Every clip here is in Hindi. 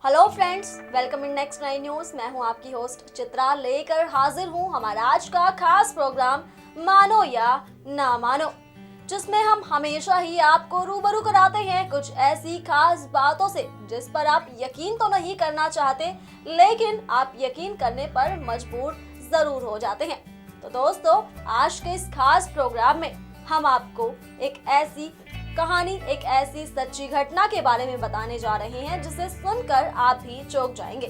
Hello friends, welcome in next 9 news. मैं हूं आपकी होस्ट चित्रा, लेकर हाजिर हूं हमारा आज का खास प्रोग्राम मानो या ना मानो, जिसमें हम हमेशा ही आपको रूबरू कराते हैं कुछ ऐसी खास बातों से जिस पर आप यकीन तो नहीं करना चाहते, लेकिन आप यकीन करने पर मजबूर जरूर हो जाते हैं। तो दोस्तों, आज के इस खास प्रोग्राम में हम आपको एक ऐसी कहानी, एक ऐसी सच्ची घटना के बारे में बताने जा रहे हैं जिसे सुनकर आप भी चौंक जाएंगे।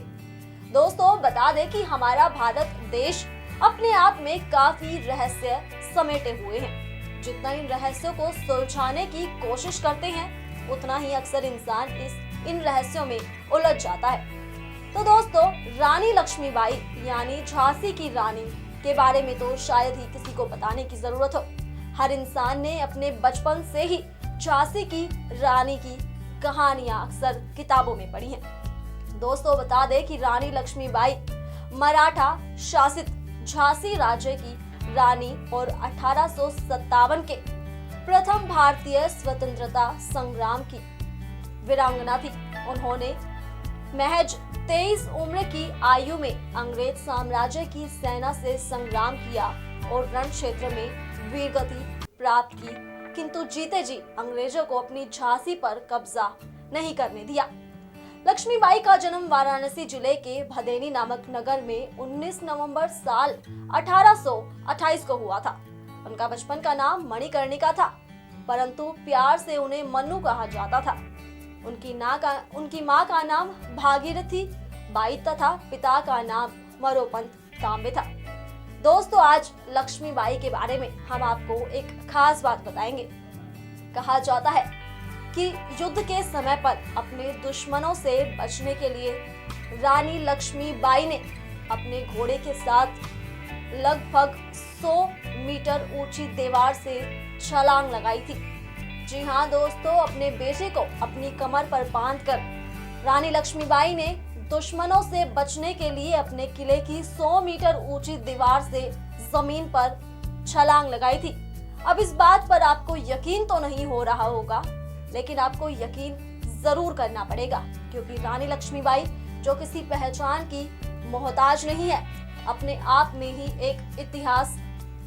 दोस्तों, बता दें कि हमारा भारत देश अपने आप में काफी रहस्य समेटे हुए हैं। जितना इन रहस्यों को सुलझाने की कोशिश करते हैं, उतना ही अक्सर इंसान इन रहस्यों में उलझ जाता है। तो दोस्तों, रानी लक्ष्मीबाई यानी झांसी की रानी के बारे में तो शायद ही किसी को बताने की जरूरत हो। हर इंसान ने अपने बचपन से ही झांसी की रानी की कहानियां अक्सर किताबों में पढ़ी हैं। दोस्तों, बता दें कि रानी लक्ष्मीबाई मराठा शासित झांसी राज्य की रानी और 1857 के प्रथम भारतीय स्वतंत्रता संग्राम की वीरांगना थी। उन्होंने महज 23 उम्र की आयु में अंग्रेज साम्राज्य की सेना से संग्राम किया और रण क्षेत्र में वीरगति प्राप्त की, किंतु जीते जी अंग्रेजों को अपनी झांसी पर कब्जा नहीं करने दिया। लक्ष्मीबाई का जन्म वाराणसी जिले के भदेनी नामक नगर में 19 नवंबर साल 1828 को हुआ था। उनका बचपन का नाम मणिकर्णिका था, परंतु प्यार से उन्हें मन्नू कहा जाता था। उनकी माँ का नाम भागीरथी बाई तथा पिता का नाम मरोपंत तांबे था। दोस्तों, आज लक्ष्मीबाई के बारे में हम आपको एक खास बात बताएंगे। कहा जाता है कि युद्ध के समय पर अपने दुश्मनों से बचने के लिए रानी लक्ष्मीबाई ने अपने घोड़े के साथ लगभग 100 मीटर ऊंची दीवार से छलांग लगाई थी। जी हाँ दोस्तों, अपने बेटे को अपनी कमर पर बांधकर रानी लक्ष्मीबाई ने दुश्मनों से बचने के लिए अपने किले की 100 मीटर ऊंची दीवार से जमीन पर छलांग लगाई थी। अब इस बात पर आपको यकीन तो नहीं हो रहा होगा, लेकिन आपको यकीन जरूर करना पड़ेगा, क्योंकि रानी लक्ष्मीबाई जो किसी पहचान की मोहताज नहीं है, अपने आप में ही एक इतिहास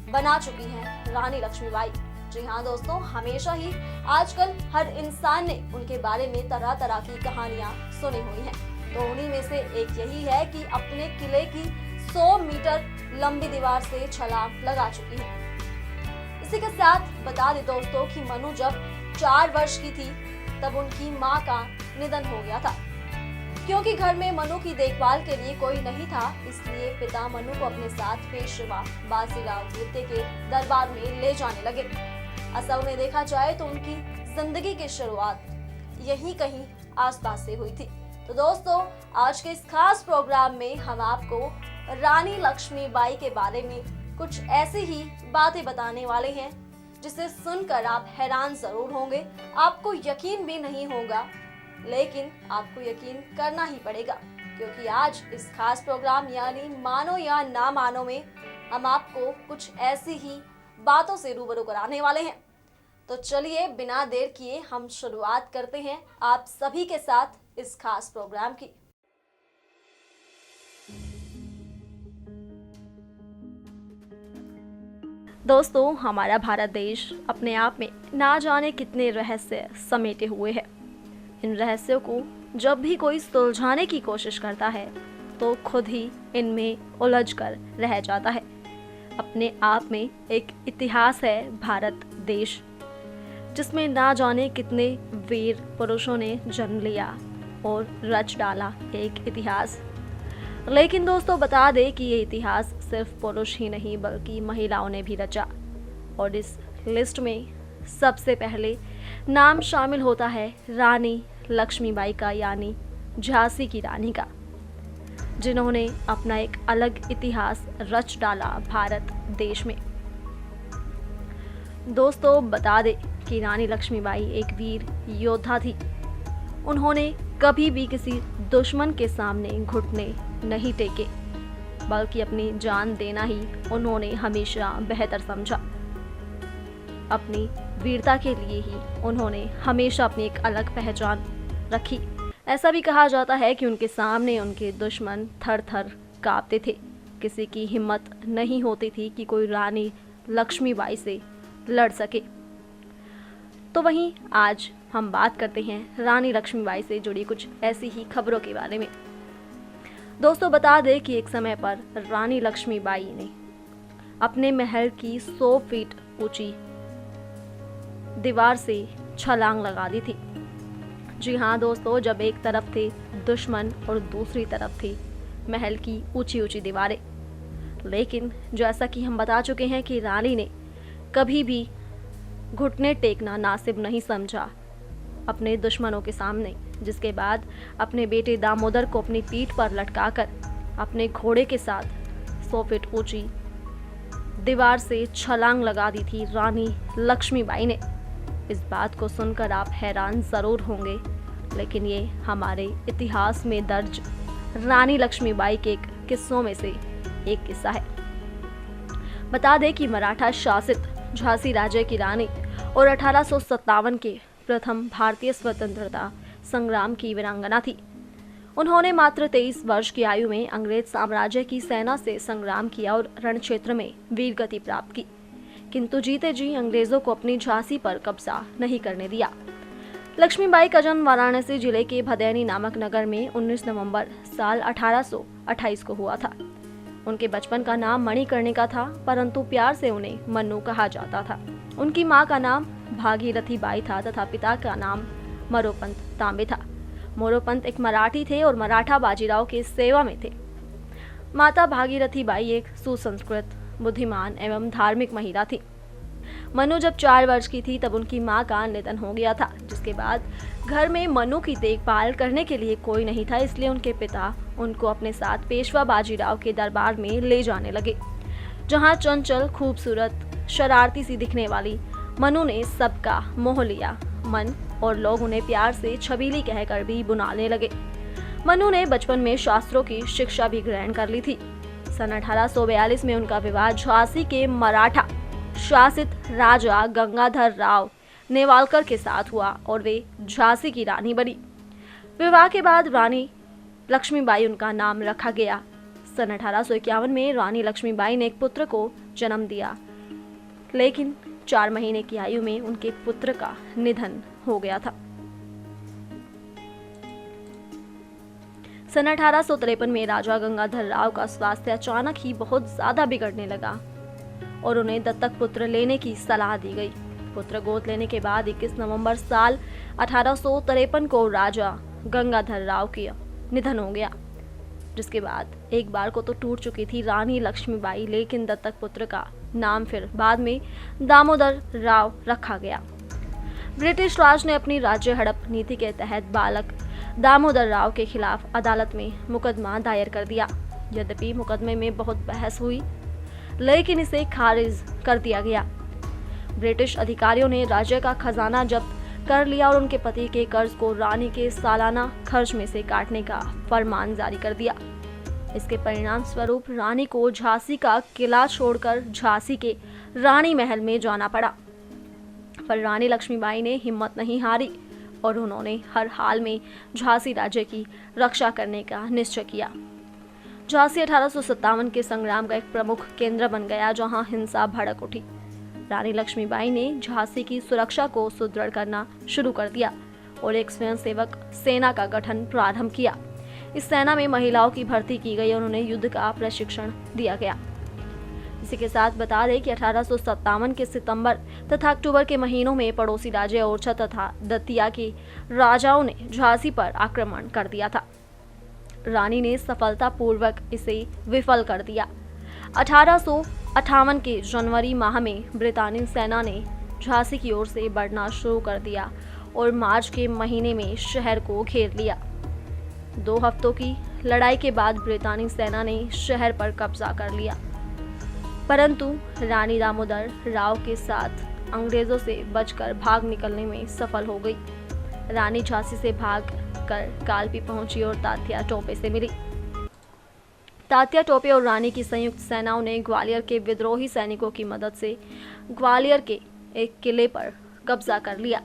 बना चुकी है रानी लक्ष्मीबाई। जी हाँ दोस्तों, हमेशा ही आजकल हर इंसान ने उनके बारे में तरह तरह की कहानियां सुनी हुई हैं। तो उन्हीं में से एक यही है कि अपने किले की 100 मीटर लंबी दीवार से छलांग लगा चुकी है। इसी के साथ बता दें दोस्तों कि मनु जब 4 वर्ष की थी तब उनकी मां का निधन हो गया था। क्योंकि घर में मनु की देखभाल के लिए कोई नहीं था, इसलिए पिता मनु को अपने साथ पेशवा बाजीराव द्वितीय के दरबार में ले जाने लगे। असल में देखा जाए तो उनकी जिंदगी की शुरुआत यहीं कहीं आसपास से हुई थी। तो दोस्तों, आज के इस खास प्रोग्राम में हम आपको रानी लक्ष्मीबाई के बारे में कुछ ऐसी ही बातें बताने वाले हैं जिसे सुनकर आप हैरान जरूर होंगे, आपको यकीन भी नहीं होगा, लेकिन आपको यकीन करना ही पड़ेगा, क्योंकि आज इस खास प्रोग्राम यानी मानो या ना मानो में हम आपको कुछ ऐसी ही बातों से रूबरू कराने वाले हैं। तो चलिए बिना देर किए हम शुरुआत करते हैं आप सभी के साथ इस खास प्रोग्राम की। दोस्तों, हमारा भारत देश अपने आप में ना जाने कितने रहस्य समेटे हुए है। इन रहस्यों को जब भी कोई सुलझाने की कोशिश करता है तो खुद ही इनमें उलझ कर रह जाता है। अपने आप में एक इतिहास है भारत देश, जिसमें ना जाने कितने वीर पुरुषों ने जन्म लिया और रच डाला एक इतिहास। लेकिन दोस्तों, बता दें कि ये इतिहास सिर्फ पुरुष ही नहीं बल्कि महिलाओं ने भी रचा, और इस लिस्ट में सबसे पहले नाम शामिल होता है रानी लक्ष्मीबाई का, यानी झांसी की रानी का, जिन्होंने अपना एक अलग इतिहास रच डाला भारत देश में। दोस्तों, बता दें कि रानी लक्ष्मीबाई एक वीर योद्धा थी। उन्होंने कभी भी किसी दुश्मन के सामने घुटने नहीं टेके, बल्कि अपनी जान देना ही उन्होंने हमेशा बेहतर समझा। अपनी वीरता के लिए ही उन्होंने हमेशा अपनी एक अलग पहचान रखी। ऐसा भी कहा जाता है कि उनके सामने उनके दुश्मन थर थर कांपते थे। किसी की हिम्मत नहीं होती थी कि कोई रानी लक्ष्मीबाई से लड़ सके। तो वहीं आज हम बात करते हैं रानी लक्ष्मीबाई से जुड़ी कुछ ऐसी ही खबरों के बारे में। दोस्तों, बता दें कि एक समय पर रानी लक्ष्मीबाई ने अपने महल की 100 फीट ऊंची दीवार से छलांग लगा दी थी। जी हाँ दोस्तों, जब एक तरफ थे दुश्मन और दूसरी तरफ थी महल की ऊंची ऊंची दीवारें। लेकिन जैसा कि हम बता चुके हैं कि रानी ने कभी भी घुटने टेकना नासिब नहीं समझा अपने दुश्मनों के सामने, जिसके बाद अपने बेटे दामोदर को अपनी पीठ पर लटकाकर अपने घोड़े के साथ 100 फीट ऊंची दीवार से छलांग लगा दी थी रानी लक्ष्मीबाई ने। इस बात को सुनकर आप हैरान ज़रूर होंगे, लेकिन ये हमारे इतिहास में दर्ज रानी लक्ष्मीबाई के किस्सों में से एक किस्सा है। बता दें कि मराठा शासित झांसी राज्य की रानी और 1857 के प्रथम भारतीय स्वतंत्रता संग्राम की वीरांगना थी। उन्होंने मात्र 23 वर्ष की आयु में अंग्रेज साम्राज्य की सेना से संग्राम किया और रण क्षेत्र में वीरगति प्राप्त की, किंतु जीते जी अंग्रेजों को अपनी झांसी पर कब्जा नहीं करने दिया। लक्ष्मीबाई का जन्म वाराणसी जिले के भदैनी नामक नगर में 19 नवंबर साल 1828 को हुआ था। उनके बचपन का नाम मणिकर्णिका था, परंतु प्यार से उन्हें मन्नू कहा जाता था। उनकी मां का नाम भागीरथी बाई था तथा पिता का नाम मोरोपंत तांबे था। मोरोपंत एक मराठी थे और मराठा बाजीराव के सेवा में थे। माता भागीरथी बाई एक सुसंस्कृत, बुद्धिमान एवं धार्मिक महिला थी। मनु जब 4 वर्ष की थी तब उनकी मां का निधन हो गया था, जिसके बाद घर में मनु की देखभाल करने के लिए कोई नहीं था, इसलिए उनके पिता उनको अपने साथ पेशवा बाजीराव के दरबार में ले जाने लगे, जहां चंचल, खूबसूरत, शरारती सी दिखने वाली मनु ने सबका मोह लिया मन और लोग उन्हें प्यार से छबीली कहकर भी बुलाने लगे। मनु ने बचपन में शास्त्रों की शिक्षा भी ग्रहण कर ली थी। सन 1842 में उनका विवाह झांसी के मराठा शासित राजा गंगाधर राव नेवालकर के साथ हुआ और वे झांसी की रानी बनी। विवाह के बाद रानी लक्ष्मीबाई उनका नाम रखा गया। सन 1851 में रानी लक्ष्मीबाई ने एक पुत्र को जन्म दिया, लेकिन 4 महीने की आयु में उनके पुत्र का निधन हो गया था। सन 1853 में राजा गंगाधर राव का स्वास्थ्य अचानक ही बहुत ज्यादा बिगड़ने लगा और उन्हें दत्तक पुत्र लेने की सलाह दी गई। पुत्र गोद लेने के बाद 21 नवंबर साल 1853 को राजा गंगाधर राव का निधन हो गया, जिसके बाद एक बार को तो टूट चुकी थी रानी लक्ष्मीबाई, लेकिन दत्तक पुत्र का नाम फिर बाद में दामोदर राव रखा गया। ब्रिटिश राज ने अपनी राज्य हड़प नीति के तहत बालक दामोदर राव के खिलाफ अदालत में मुकदमा दायर कर दिया। यद्यपि मुकदमे में बहुत बहस हुई, लेकिन इसे खारिज कर दिया गया। ब्रिटिश अधिकारियों ने राज्य का खजाना जब्त कर लिया और उनके पति के कर्ज को रानी के सालाना खर्च में से काटने का फरमान जारी कर दिया। इसके परिणाम स्वरूप रानी को झांसी का किला छोड़कर झांसी के रानी महल में जाना पड़ा। पर रानी लक्ष्मीबाई ने हिम्मत नहीं हारी और उन्होंने हर हाल में झांसी राज्य की रक्षा करने का निश्चय किया। झांसी 1857 के संग्राम का एक प्रमुख केंद्र बन गया, जहां हिंसा भड़क उठी। रानी लक्ष्मीबाई ने झांसी की सुरक्षा को सुदृढ़ करना शुरू कर दिया और एक स्वयंसेवक सेना का गठन प्रारंभ किया। इस सेना में महिलाओं की भर्ती की गई और उन्हें युद्ध का प्रशिक्षण दिया गया। इसी के साथ बता दें कि 1857 के सितंबर तथा अक्टूबर के महीनों में पड़ोसी राज्य ओरछा तथा दतिया के राजाओं ने झांसी पर आक्रमण कर दिया था। रानी ने सफलतापूर्वक इसे विफल कर दिया। 1858 के जनवरी माह में ब्रितानी सेना ने झांसी की ओर से बढ़ना शुरू कर दिया और मार्च के महीने में शहर को घेर लिया। 2 हफ्तों की लड़ाई के बाद ब्रितानी सेना ने शहर पर कब्जा कर लिया, परंतु रानी दामोदर राव के साथ अंग्रेजों से बचकर भाग निकलने में सफल हो गई। रानी झांसी से भाग कर कालपी पहुंची और तात्या टोपे से मिली। तात्या टोपे और रानी की संयुक्त सेनाओं ने ग्वालियर के विद्रोही सैनिकों की मदद से ग्वालियर के एक किले पर कब्जा कर लिया।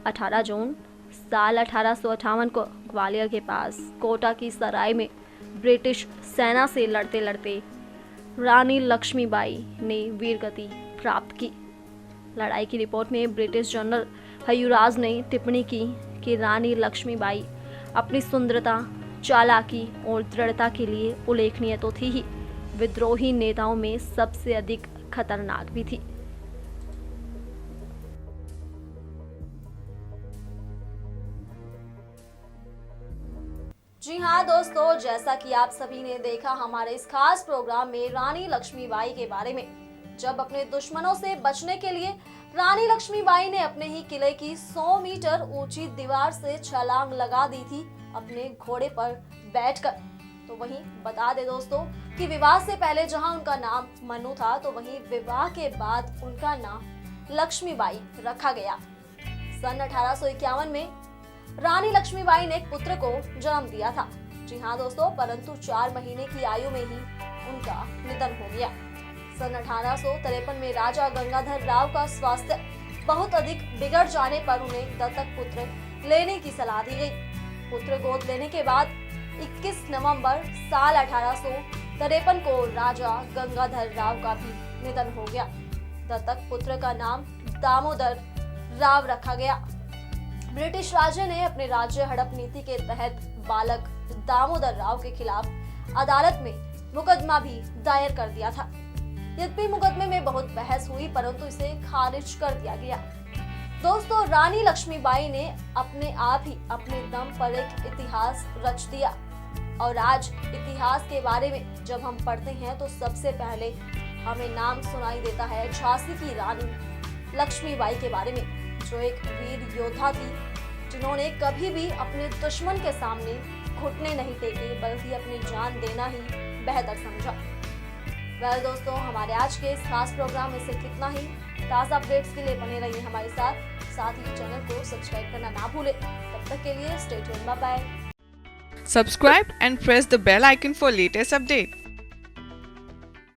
18 जून साल 1858 को ग्वालियर के पास कोटा की सराय में ब्रिटिश सेना से लड़ते लड़ते रानी लक्ष्मीबाई ने वीरगति प्राप्त की। लड़ाई की रिपोर्ट में ब्रिटिश जनरल हयुराज ने टिप्पणी की कि रानी लक्ष्मीबाई अपनी सुंदरता, चालाकी और दृढ़ता के लिए उल्लेखनीय तो थी ही, विद्रोही नेताओं में सबसे अधिक खतरनाक भी थी। जी हाँ दोस्तों, जैसा कि आप सभी ने देखा हमारे इस खास प्रोग्राम में रानी लक्ष्मीबाई के बारे में, जब अपने दुश्मनों से बचने के लिए रानी लक्ष्मीबाई ने अपने ही किले की 100 मीटर ऊंची दीवार से छलांग लगा दी थी अपने घोड़े पर बैठकर। तो वहीं बता दे दोस्तों कि विवाह से पहले जहां उनका नाम मनु था, तो वहीं विवाह के बाद उनका नाम लक्ष्मीबाई रखा गया। सन 1851 में रानी लक्ष्मीबाई ने एक पुत्र को जन्म दिया था। जी हाँ दोस्तों, परंतु 4 महीने की आयु में ही उनका निधन हो गया। सन 1853 में राजा गंगाधर राव का स्वास्थ्य बहुत अधिक बिगड़ जाने पर उन्हें दत्तक पुत्र लेने की सलाह दी गई। पुत्र गोद लेने के बाद 21 नवंबर साल 1853 को राजा गंगाधर राव का भी निधन हो गया। दत्तक पुत्र का नाम दामोदर राव रखा गया। ब्रिटिश राज ने अपने राज्य हड़प नीति के तहत बालक दामोदर राव के खिलाफ अदालत में मुकदमा भी दायर कर दिया था। यद्यपि मुकदमे में बहुत बहस हुई, परंतु इसे खारिज कर दिया गया। दोस्तों, रानी लक्ष्मीबाई ने अपने आप ही अपने दम पर एक इतिहास रच दिया। और आज इतिहास के बारे में जब हम पढ़ते हैं तो सबसे पहले हमें नाम सुनाई देता है झांसी की रानी लक्ष्मीबाई के बारे में, जो एक वीर योद्धा थी, जिन्होंने कभी भी अपने दुश्मन के सामने घुटने नहीं टेके, बल्कि अपनी जान देना ही बेहतर समझा। वेल दोस्तों, हमारे आज के इस खास प्रोग्राम में सिर्फ इतना ही। ताज़ा अपडेट्स के लिए बने रहिए हमारे साथ ही चैनल को सब्सक्राइब करना ना भूलें। तब तक के लिए stay tuned, bye bye. Subscribe and press the bell icon for latest update.